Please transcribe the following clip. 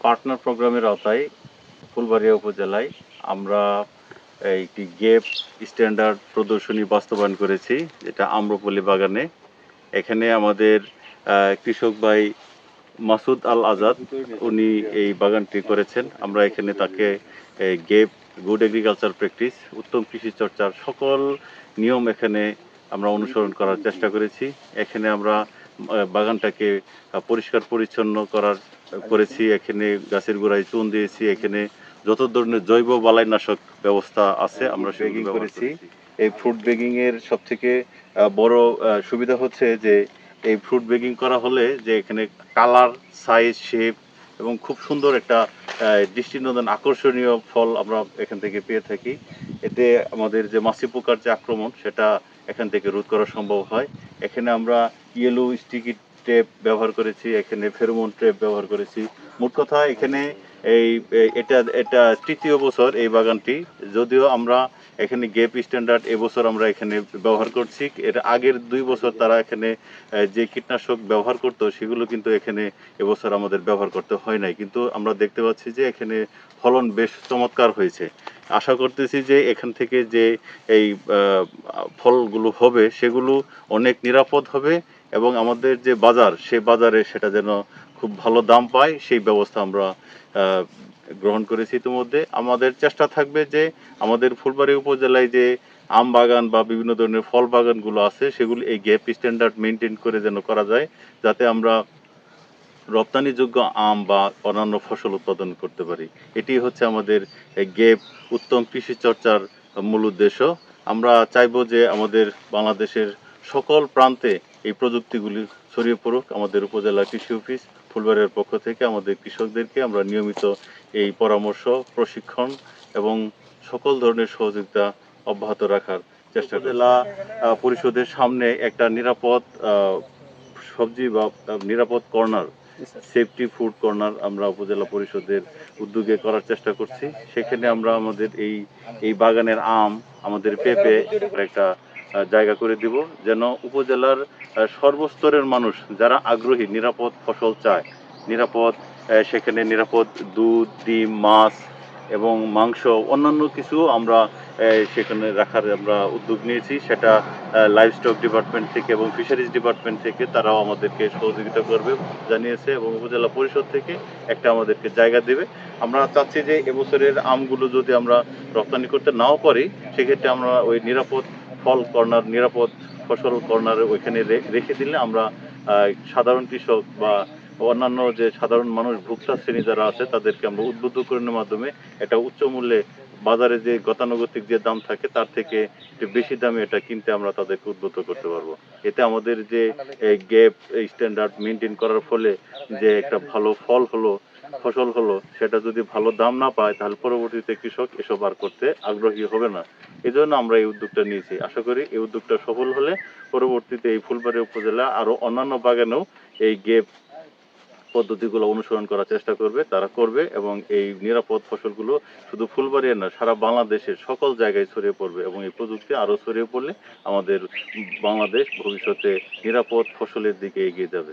Partner প্রোগ্রামের আওতায় ফুলবাড়িয়া উপজেলায় আমরা একটি গেপ স্ট্যান্ডার্ড প্রদর্শনী বাস্তবায়ন করেছি, যেটা আম্রপল্লী বাগানে। এখানে আমাদের কৃষক ভাই মাসুদ আল আজাদ উনি এই বাগানটি করেছেন। আমরা এখানে তাকে গেপ গুড এগ্রিকালচার প্র্যাকটিস, উত্তম কৃষি চর্চার সকল নিয়ম এখানে আমরা অনুসরণ করার চেষ্টা করেছি। এখানে আমরা বাগানটাকে পরিষ্কার পরিচ্ছন্ন করেছি। এখানে গাছের গোড়ায় চুন দিয়েছি। এখানে যত ধরনের জৈব বালাইনাশক ব্যবস্থা আছে আমরা বেগিং করেছি। এই ফ্রুট বেগিং এর সবথেকে বড় সুবিধা হচ্ছে যে এই ফ্রুট বেকিং করা হলে যে এখানে কালার, সাইজ, শেপ এবং খুব সুন্দর একটা দৃষ্টিনন্দন আকর্ষণীয় ফল আমরা এখান থেকে পেয়ে থাকি। এতে আমাদের যে মাছি পোকার যে আক্রমণ সেটা এখান থেকে রোধ করা সম্ভব হয়। এখানে আমরা ইয়েলো স্টিকি টেপ ব্যবহার করেছি, এখানে ফেরোমন ট্রেপ ব্যবহার করেছি। মোট কথা এখানে এটা তৃতীয় বছর এই বাগানটি, যদিও আমরা এখানে গেপ স্ট্যান্ডার্ড এবছর আমরা এখানে ব্যবহার করছি। এর আগের 2 বছর তারা এখানে যে কীটনাশক ব্যবহার করতো সেগুলো কিন্তু এখানে এবছর আমাদের ব্যবহার করতে হয় নাই, কিন্তু আমরা দেখতে পাচ্ছি যে এখানে ফলন বেশ চমৎকার হয়েছে। আশা করতেছি যে এখান থেকে যে এই ফলগুলো হবে সেগুলো অনেক নিরাপদ হবে এবং আমাদের যে বাজার সে বাজারে সেটা যেন খুব ভালো দাম পায় সেই ব্যবস্থা আমরা গ্রহণ করেছি ইতিমধ্যে। আমাদের চেষ্টা থাকবে যে আমাদের ফুলবাড়ী উপজেলায় যে আম বাগান বা বিভিন্ন ধরনের ফল বাগানগুলো আছে সেগুলো এই গ্যাপ স্ট্যান্ডার্ড মেনটেন করে যেন করা যায়, যাতে আমরা রপ্তানিযোগ্য আম বা অন্যান্য ফসল উৎপাদন করতে পারি। এটি হচ্ছে আমাদের গেপ উত্তম কৃষি চর্চার মূল উদ্দেশ্য। আমরা চাইব যে আমাদের বাংলাদেশের সকল প্রান্তে এই প্রযুক্তিগুলি ছড়িয়ে পড়ুক। আমাদের উপজেলা কৃষি অফিস ফুলবাড়িয়ার পক্ষ থেকে আমাদের কৃষকদেরকে আমরা নিয়মিত এই পরামর্শ, প্রশিক্ষণ এবং সকল ধরনের সহযোগিতা অব্যাহত রাখার চেষ্টা করি। জেলা পরিষদের সামনে একটা নিরাপদ সবজি বা নিরাপদ কর্নার, সেফটি ফুড কর্নার আমরা উপজেলা পরিষদের উদ্যোগে করার চেষ্টা করছি। সেখানে আমরা আমাদের এই বাগানের আম, আমাদের পেঁপে একটা জায়গা করে দিব, যেন উপজেলার সর্বস্তরের মানুষ যারা আগ্রহী, নিরাপদ ফসল চায়, নিরাপদ সেখানে নিরাপদ দুধ, ডিম, মাছ এবং মাংস, অন্যান্য কিছু আমরা সেখানে রাখার আমরা উদ্যোগ নিয়েছি। সেটা লাইভস্টক ডিপার্টমেন্ট থেকে এবং ফিশারিজ ডিপার্টমেন্ট থেকে তারাও আমাদেরকে সহযোগিতা করবে জানিয়েছে, এবং উপজেলা পরিষদ থেকে একটা আমাদেরকে জায়গা দেবে। আমরা চাচ্ছি যে এবছরের আমগুলো যদি আমরা রপ্তানি করতে নাও পারি, সেক্ষেত্রে আমরা ওই নিরাপদ ফল কর্নার, নিরাপদ ফসল কর্নার ওইখানে রেখে দিলে আমরা সাধারণ কৃষক বা অন্যান্য যে সাধারণ মানুষ, ভোক্তা শ্রেণী যারা আছে, তাদেরকে আমরা উদ্বুদ্ধকরণের মাধ্যমে একটা উচ্চ মূল্যে বাজারে যে গতানুগতিক যে দাম থাকে তার থেকে একটু বেশি দামে এটা কিনতে আমরা তাদেরকে উদ্বুদ্ধ করতে পারবো। এতে আমাদের যে গ্যাপ স্ট্যান্ডার্ড মেনটেন করার ফলে যে একটা ভালো ফল হলো, ফসল হলো, সেটা যদি ভালো দাম না পায় তাহলে পরবর্তীতে কৃষক এসব আর করতে আগ্রহী হবে না। এই জন্য আমরা এই উদ্যোগটা নিয়েছি। আশা করি এই উদ্যোগটা সফল হলে পরবর্তীতে এই ফুলবাড়ী উপজেলা আরো অন্যান্য বাগানেও এই গেপ পদ্ধতিগুলো অনুসরণ করার চেষ্টা করবে, তারা করবে, এবং এই নিরাপদ ফসলগুলো শুধু ফুলবাড়িয়া না, সারা বাংলাদেশের সকল জায়গায় ছড়িয়ে পড়বে, এবং এই প্রযুক্তি আরও ছড়িয়ে পড়লে আমাদের বাংলাদেশ ভবিষ্যতে নিরাপদ ফসলের দিকে এগিয়ে যাবে।